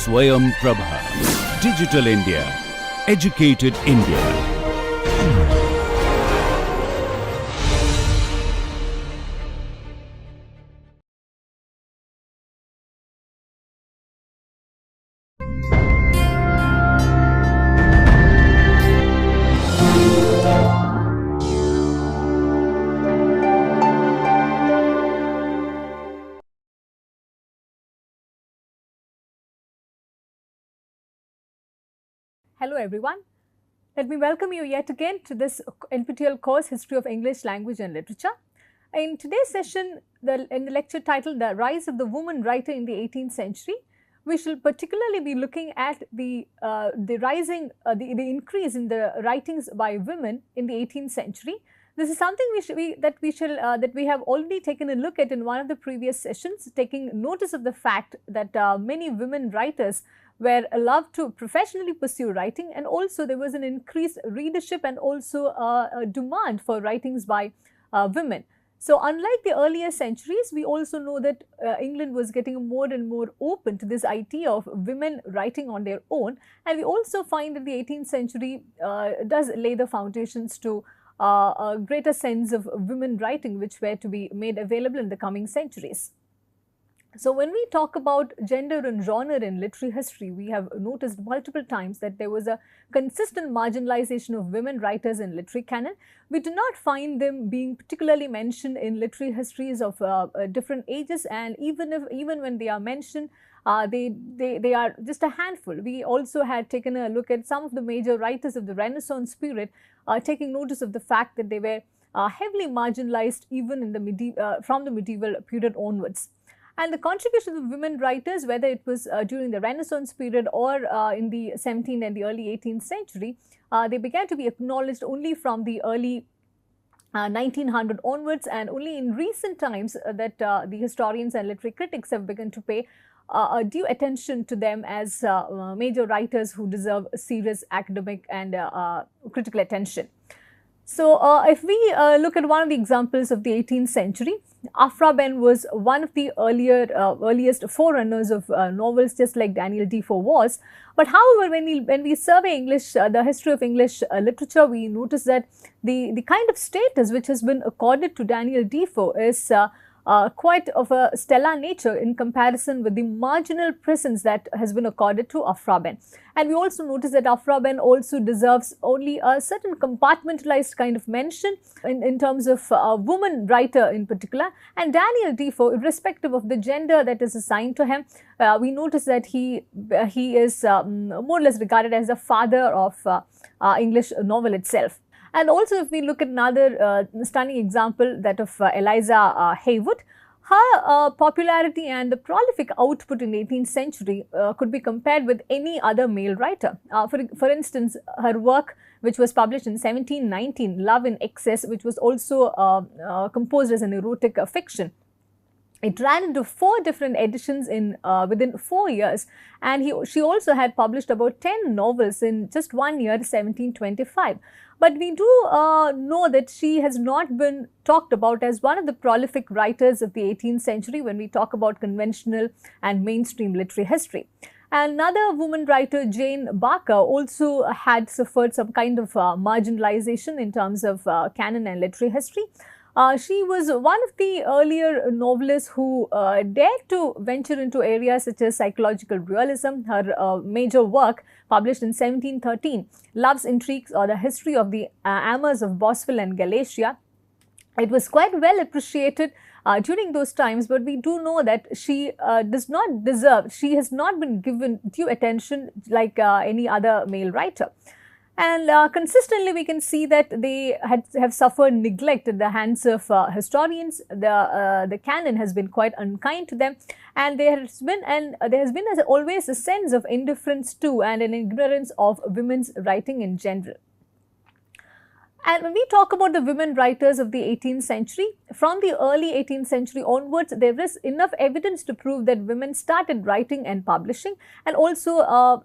Swayam Prabha. Digital India. Educated India. Hello everyone. Let me welcome you yet again to this NPTEL course History of English Language and Literature. In today's session, in the lecture titled The Rise of the Woman Writer in the 18th Century, we shall particularly be looking at the increase in the writings by women in the 18th century. This is something that we have already taken a look at in one of the previous sessions, taking notice of the fact that many women writers were allowed to professionally pursue writing, and also there was an increased readership and also a demand for writings by women. So unlike the earlier centuries, we also know that England was getting more and more open to this idea of women writing on their own, and we also find that the 18th century does lay the foundations to a greater sense of women writing, which were to be made available in the coming centuries. So when we talk about gender and genre in literary history, we have noticed multiple times that there was a consistent marginalization of women writers in literary canon. We do not find them being particularly mentioned in literary histories of different ages, and even when they are mentioned, they are just a handful. We also had taken a look at some of the major writers of the Renaissance period, taking notice of the fact that they were heavily marginalized even in the from the medieval period onwards. And the contribution of women writers, whether it was during the Renaissance period or in the 17th and the early 18th century, they began to be acknowledged only from the early 1900 onwards, and only in recent times that the historians and literary critics have begun to pay due attention to them as major writers who deserve serious academic and critical attention. So, if we look at one of the examples of the 18th century, Afra Ben was one of the earliest forerunners of novels, just like Daniel Defoe was. But however, when we survey English, the history of English literature, we notice that the kind of status which has been accorded to Daniel Defoe is quite of a stellar nature in comparison with the marginal presence that has been accorded to Afra Ben. And we also notice that Afra Ben also deserves only a certain compartmentalized kind of mention in terms of a woman writer in particular. And Daniel Defoe, irrespective of the gender that is assigned to him, we notice that he is more or less regarded as the father of English novel itself. And also, if we look at another stunning example, that of Eliza Haywood, her popularity and the prolific output in the 18th century could be compared with any other male writer. For instance, her work, which was published in 1719, Love in Excess, which was also composed as an erotic fiction. It ran into 4 different editions within 4 years, and she also had published about 10 novels in just 1 year, 1725. But we do know that she has not been talked about as one of the prolific writers of the 18th century when we talk about conventional and mainstream literary history. Another woman writer, Jane Barker, also had suffered some kind of marginalization in terms of canon and literary history. She was one of the earlier novelists who dared to venture into areas such as psychological realism. Her major work, published in 1713, Love's Intrigues, or the History of the Amours of Boswell and Galatea. It was quite well appreciated during those times, but we do know that she has not been given due attention like any other male writer. And consistently we can see that they have suffered neglect at the hands of historians. The canon has been quite unkind to them, and there has been always a sense of indifference to and an ignorance of women's writing in general. And when we talk about the women writers of the 18th century, from the early 18th century onwards, there is enough evidence to prove that women started writing and publishing, and also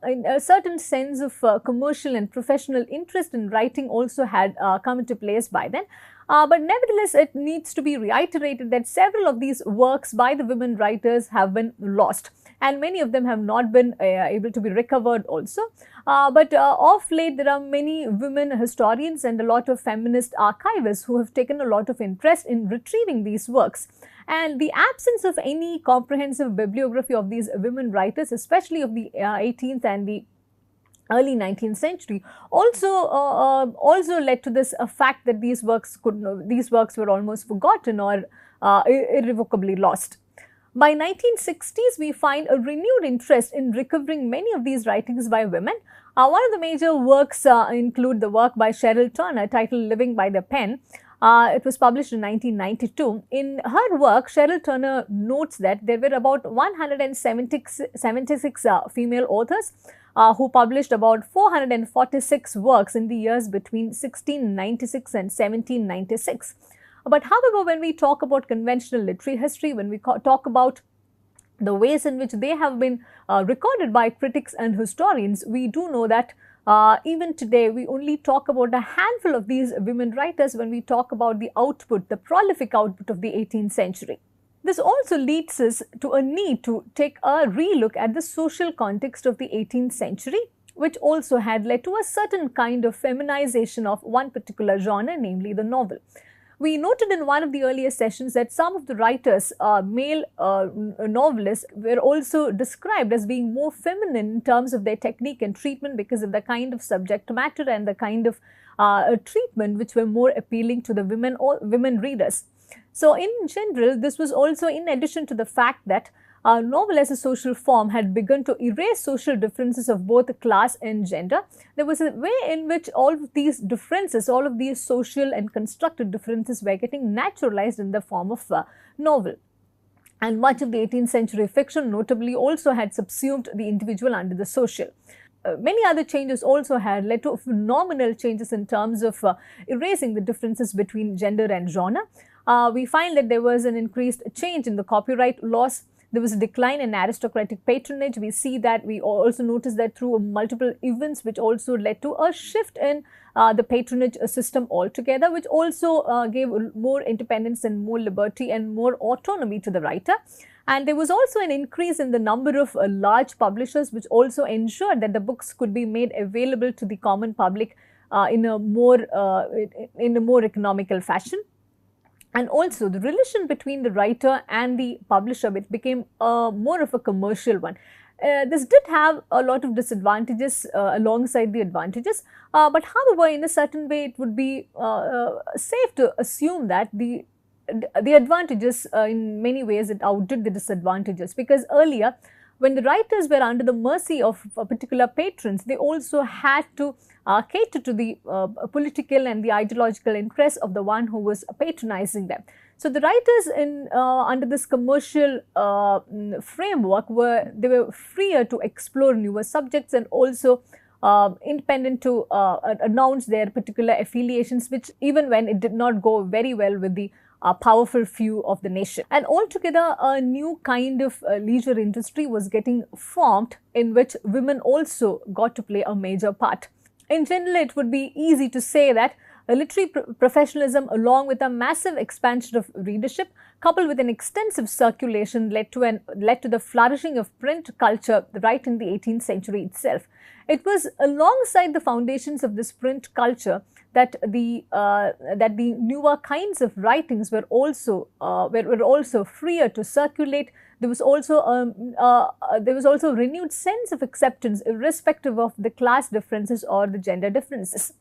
in a certain sense of commercial and professional interest in writing also had come into place by then. But nevertheless, it needs to be reiterated that several of these works by the women writers have been lost, and many of them have not been able to be recovered also. But of late, there are many women historians and a lot of feminist archivists who have taken a lot of interest in retrieving these works. And the absence of any comprehensive bibliography of these women writers, especially of the 18th and the early 19th century, also led to this fact that these works were almost forgotten or irrevocably lost. By 1960s, we find a renewed interest in recovering many of these writings by women. One of the major works include the work by Cheryl Turner titled Living by the Pen. It was published in 1992. In her work, Cheryl Turner notes that there were about 176 female authors who published about 446 works in the years between 1696 and 1796. But however, when we talk about conventional literary history, when we talk about the ways in which they have been recorded by critics and historians, we do know that even today, we only talk about a handful of these women writers when we talk about the output, the prolific output of the 18th century. This also leads us to a need to take a relook at the social context of the 18th century, which also had led to a certain kind of feminization of one particular genre, namely the novel. We noted in one of the earlier sessions that some of the writers, male novelists, were also described as being more feminine in terms of their technique and treatment because of the kind of subject matter and the kind of treatment which were more appealing to the women readers. So, in general, this was also in addition to the fact that novel as a social form had begun to erase social differences of both class and gender. There was a way in which all of these differences, all of these social and constructed differences were getting naturalized in the form of novel. And much of the 18th century fiction notably also had subsumed the individual under the social. Many other changes also had led to phenomenal changes in terms of erasing the differences between gender and genre. We find that there was an increased change in the copyright laws. There was a decline in aristocratic patronage. We see that, we also notice that through multiple events which also led to a shift in the patronage system altogether, which also gave more independence and more liberty and more autonomy to the writer. And there was also an increase in the number of large publishers, which also ensured that the books could be made available to the common public in a more economical fashion. And also the relation between the writer and the publisher, it became more of a commercial one. This did have a lot of disadvantages alongside the advantages, but however, in a certain way, it would be safe to assume that the advantages in many ways it outdid the disadvantages, because earlier when the writers were under the mercy of particular patrons, they also had to cater to the political and the ideological interests of the one who was patronizing them. So, the writers under this commercial framework were freer to explore newer subjects and also independent to announce their particular affiliations, which even when it did not go very well with the powerful few of the nation. And altogether, a new kind of leisure industry was getting formed in which women also got to play a major part. In general, it would be easy to say that literary professionalism, along with a massive expansion of readership, coupled with an extensive circulation, led to the flourishing of print culture right in the 18th century itself. It was alongside the foundations of this print culture that the newer kinds of writings were also freer to circulate. There was also a renewed sense of acceptance, irrespective of the class differences or the gender differences.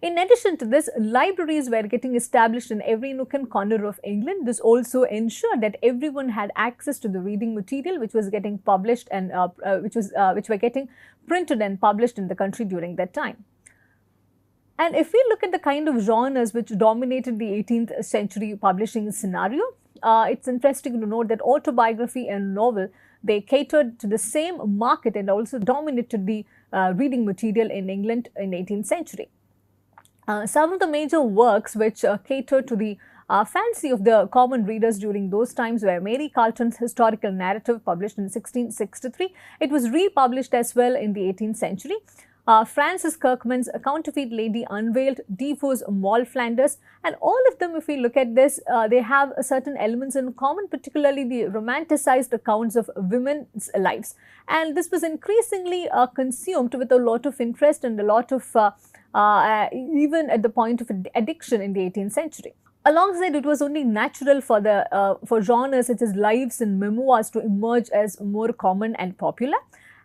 In addition to this, libraries were getting established in every nook and corner of England. This also ensured that everyone had access to the reading material which was getting published and which were getting printed and published in the country during that time. And if we look at the kind of genres which dominated the 18th century publishing scenario, it's interesting to note that autobiography and novel, they catered to the same market and also dominated the reading material in England in 18th century. Some of the major works which catered to the fancy of the common readers during those times were Mary Carlton's historical narrative, published in 1663. It was republished as well in the 18th century. Francis Kirkman's Counterfeit Lady Unveiled, Defoe's Moll Flanders, and all of them, if we look at this, they have certain elements in common, particularly the romanticized accounts of women's lives. And this was increasingly consumed with a lot of interest and a lot of even at the point of addiction in the 18th century. Alongside, it was only natural for for genres such as lives and memoirs to emerge as more common and popular.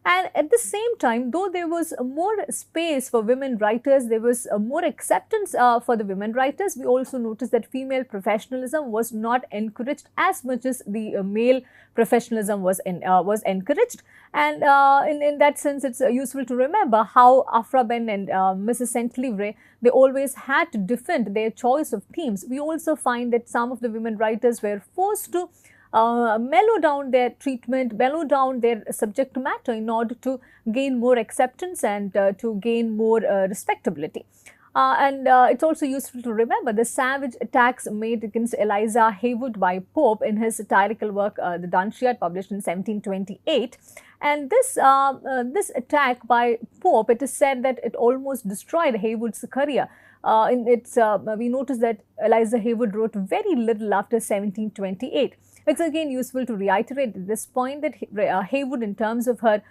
And at the same time, though there was more space for women writers, there was more acceptance for the women writers. We also noticed that female professionalism was not encouraged as much as the male professionalism was encouraged. And in that sense, it's useful to remember how Afra Ben and Mrs. Centlivre, they always had to defend their choice of themes. We also find that some of the women writers were forced to mellow down their treatment, mellow down their subject matter in order to gain more acceptance and to gain more respectability. It's also useful to remember the savage attacks made against Eliza Haywood by Pope in his satirical work, The Dunciad, published in 1728. And this attack by Pope, it is said that it almost destroyed Haywood's career. We notice that Eliza Haywood wrote very little after 1728. It's again useful to reiterate at this point that Haywood, in terms of her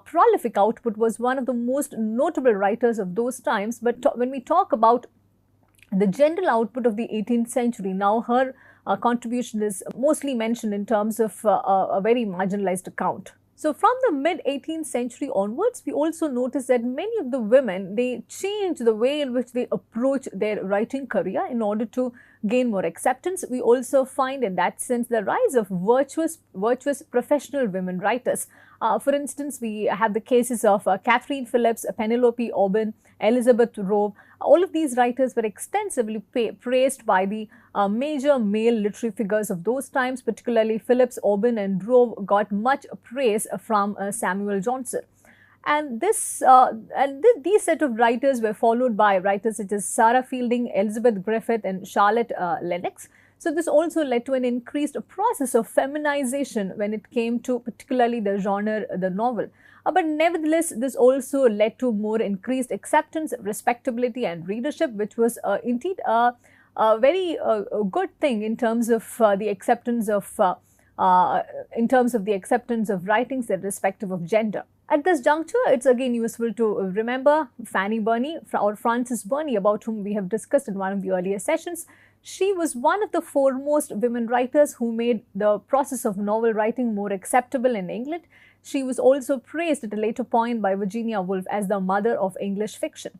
prolific output, was one of the most notable writers of those times. But when we talk about the general output of the 18th century, now her contribution is mostly mentioned in terms of a very marginalized account. So from the mid-18th century onwards, we also notice that many of the women, they changed the way in which they approach their writing career in order to gain more acceptance. We also find in that sense the rise of virtuous professional women writers. For instance, we have the cases of Catherine Phillips, Penelope Auburn, Elizabeth Rove. All of these writers were extensively praised by the major male literary figures of those times, particularly Phillips, Auburn and Rove got much praise from Samuel Johnson. And these set of writers were followed by writers such as Sarah Fielding, Elizabeth Griffith and Charlotte Lennox. So this also led to an increased process of feminization when it came to particularly the genre, the novel. But nevertheless, this also led to more increased acceptance, respectability and readership, which was indeed a very good thing in terms of the acceptance of writings irrespective of gender. At this juncture, it's again useful to remember Fanny Burney or Frances Burney, about whom we have discussed in one of the earlier sessions. She was one of the foremost women writers who made the process of novel writing more acceptable in England. She was also praised at a later point by Virginia Woolf as the mother of English fiction.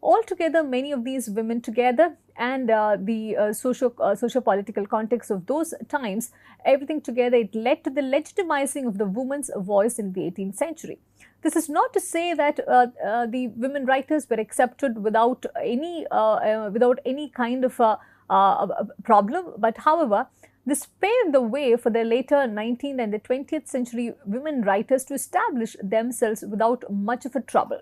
Altogether, many of these women together and the socio-political context of those times, everything together, it led to the legitimizing of the woman's voice in the 18th century. This is not to say that the women writers were accepted without any kind of problem, but however, this paved the way for the later 19th and the 20th century women writers to establish themselves without much of a trouble.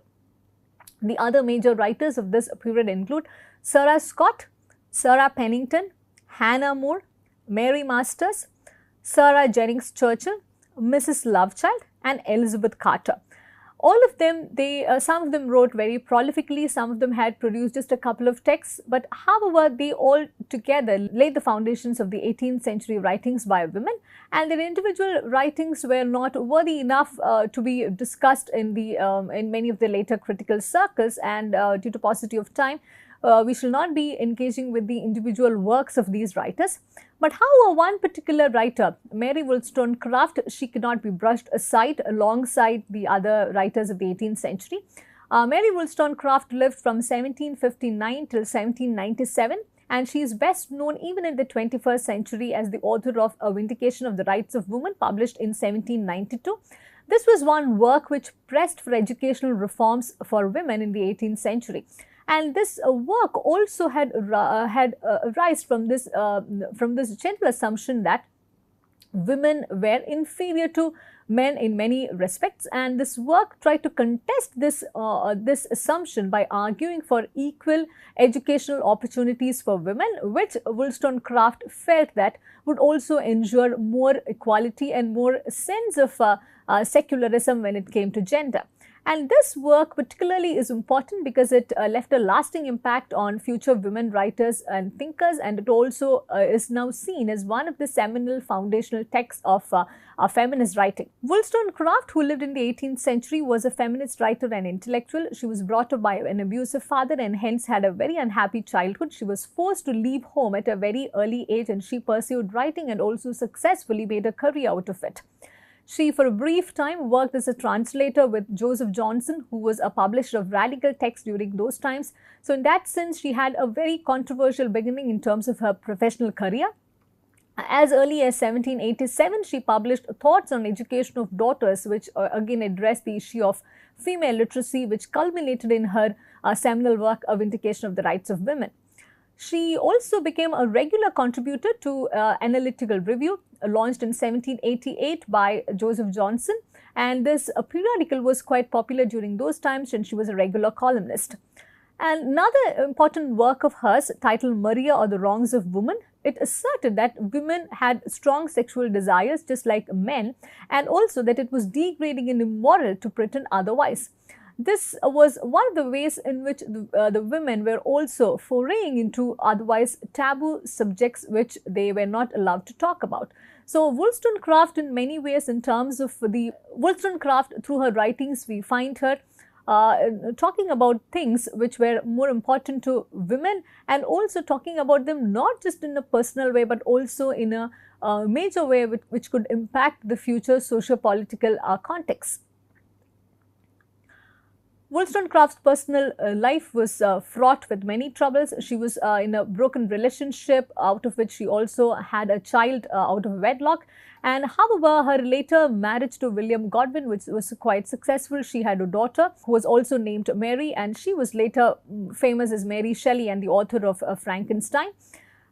The other major writers of this period include Sarah Scott, Sarah Pennington, Hannah More, Mary Masters, Sarah Jennings Churchill, Mrs. Lovechild and Elizabeth Carter. All of them, some of them wrote very prolifically, some of them had produced just a couple of texts, but however, they all together laid the foundations of the 18th century writings by women, and their individual writings were not worthy enough to be discussed in many of the later critical circles, and due to paucity of time, we shall not be engaging with the individual works of these writers. But however, one particular writer, Mary Wollstonecraft, she cannot be brushed aside alongside the other writers of the 18th century. Mary Wollstonecraft lived from 1759 till 1797, and she is best known even in the 21st century as the author of A Vindication of the Rights of Women, published in 1792. This was one work which pressed for educational reforms for women in the 18th century. And this work also had arisen from this general assumption that women were inferior to men in many respects, and this work tried to contest this assumption by arguing for equal educational opportunities for women, which Wollstonecraft felt that would also ensure more equality and more sense of secularism when it came to gender. And this work particularly is important because it left a lasting impact on future women writers and thinkers, and it also is now seen as one of the seminal foundational texts of feminist writing. Wollstonecraft, who lived in the 18th century, was a feminist writer and intellectual. She was brought up by an abusive father and hence had a very unhappy childhood. She was forced to leave home at a very early age, and she pursued writing and also successfully made a career out of it. She, for a brief time, worked as a translator with Joseph Johnson, who was a publisher of radical texts during those times. So in that sense, she had a very controversial beginning in terms of her professional career. As early as 1787, she published Thoughts on Education of Daughters, which again addressed the issue of female literacy, which culminated in her seminal work, A Vindication of the Rights of Women. She also became a regular contributor to Analytical Review, launched in 1788 by Joseph Johnson, and this periodical was quite popular during those times, and she was a regular columnist. And another important work of hers, titled Maria or the Wrongs of Woman, it asserted that women had strong sexual desires just like men, and also that it was degrading and immoral to pretend otherwise. This was one of the ways in which the women were also foraying into otherwise taboo subjects which they were not allowed to talk about. So Wollstonecraft, in many ways, in terms of Wollstonecraft, through her writings, we find her talking about things which were more important to women, and also talking about them not just in a personal way but also in a major way which could impact the future socio-political context. Wollstonecraft's personal life was fraught with many troubles. She was in a broken relationship, out of which she also had a child out of wedlock. And however, her later marriage to William Godwin, which was quite successful, she had a daughter who was also named Mary, and she was later famous as Mary Shelley and the author of Frankenstein.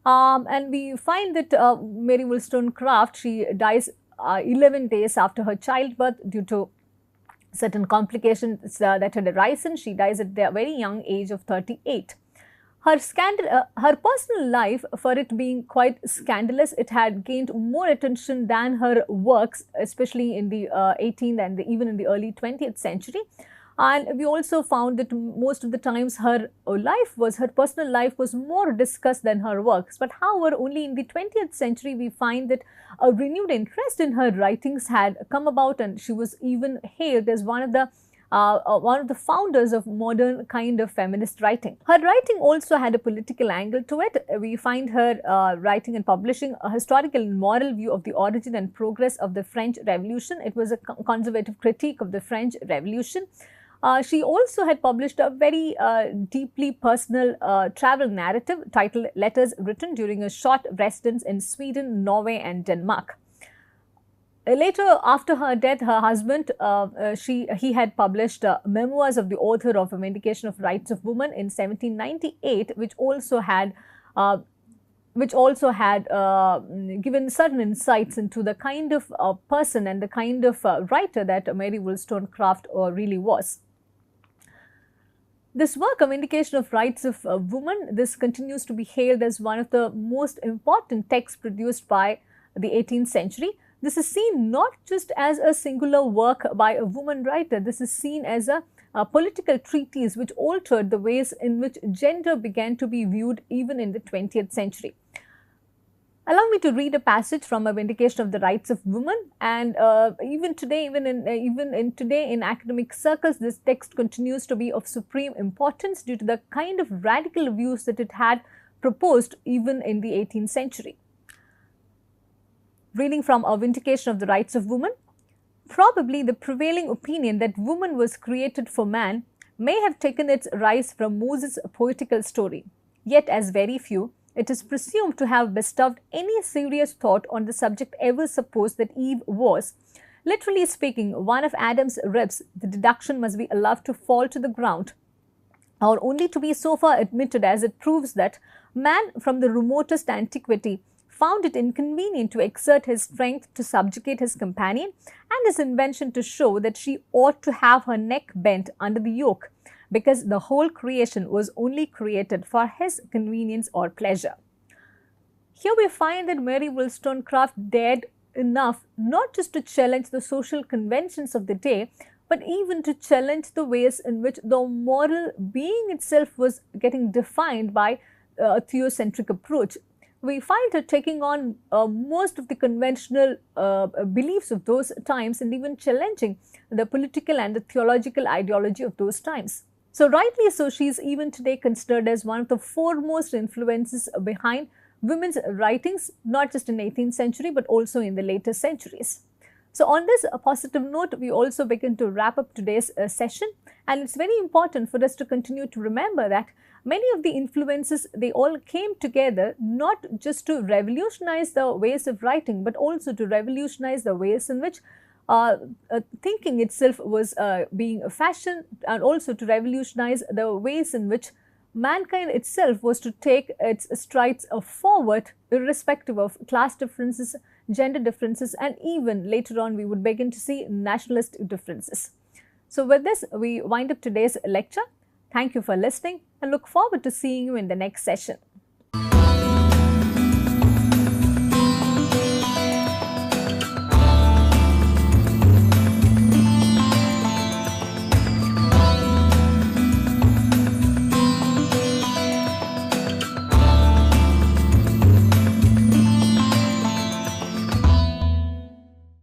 And we find that Mary Wollstonecraft, she dies 11 days after her childbirth due to certain complications that had arisen. She dies at the very young age of 38. Her personal life, for it being quite scandalous, it had gained more attention than her works, especially in the 18th and even in the early 20th century. And we also found that most of the times her personal life was more discussed than her works. But however, only in the 20th century we find that a renewed interest in her writings had come about, and she was even hailed as one of the founders of modern kind of feminist writing. Her writing also had a political angle to it. We find her writing and publishing a historical and moral view of the origin and progress of the French Revolution. It was a conservative critique of the French Revolution. She also had published a very deeply personal travel narrative titled Letters Written During a Short Residence in Sweden, Norway and Denmark. Later, after her death, her husband, he had published Memoirs of the Author of A Vindication of Rights of Woman in 1798, which also had given certain insights into the kind of person and the kind of writer that Mary Wollstonecraft really was. This work, A Vindication of Rights of Woman, this continues to be hailed as one of the most important texts produced by the 18th century. This is seen not just as a singular work by a woman writer, this is seen as a political treatise which altered the ways in which gender began to be viewed even in the 20th century. Allow me to read a passage from A Vindication of the Rights of Women, and even today in academic circles, this text continues to be of supreme importance due to the kind of radical views that it had proposed even in the 18th century. Reading from A Vindication of the Rights of Women, probably the prevailing opinion that woman was created for man may have taken its rise from Moses' poetical story, yet as very few, it is presumed to have bestowed any serious thought on the subject ever supposed that Eve was. Literally speaking, one of Adam's ribs, the deduction must be allowed to fall to the ground, or only to be so far admitted as it proves that man from the remotest antiquity found it inconvenient to exert his strength to subjugate his companion, and his invention to show that she ought to have her neck bent under the yoke, because the whole creation was only created for his convenience or pleasure. Here we find that Mary Wollstonecraft dared enough not just to challenge the social conventions of the day, but even to challenge the ways in which the moral being itself was getting defined by a theocentric approach. We find her taking on most of the conventional beliefs of those times and even challenging the political and the theological ideology of those times. So rightly so, she is even today considered as one of the foremost influences behind women's writings, not just in the 18th century, but also in the later centuries. So on this positive note, we also begin to wrap up today's session, and it's very important for us to continue to remember that many of the influences, they all came together not just to revolutionize the ways of writing, but also to revolutionize the ways in which thinking itself was being fashioned, and also to revolutionize the ways in which mankind itself was to take its strides forward, irrespective of class differences, gender differences, and even later on we would begin to see nationalist differences. So with this, we wind up today's lecture. Thank you for listening and look forward to seeing you in the next session.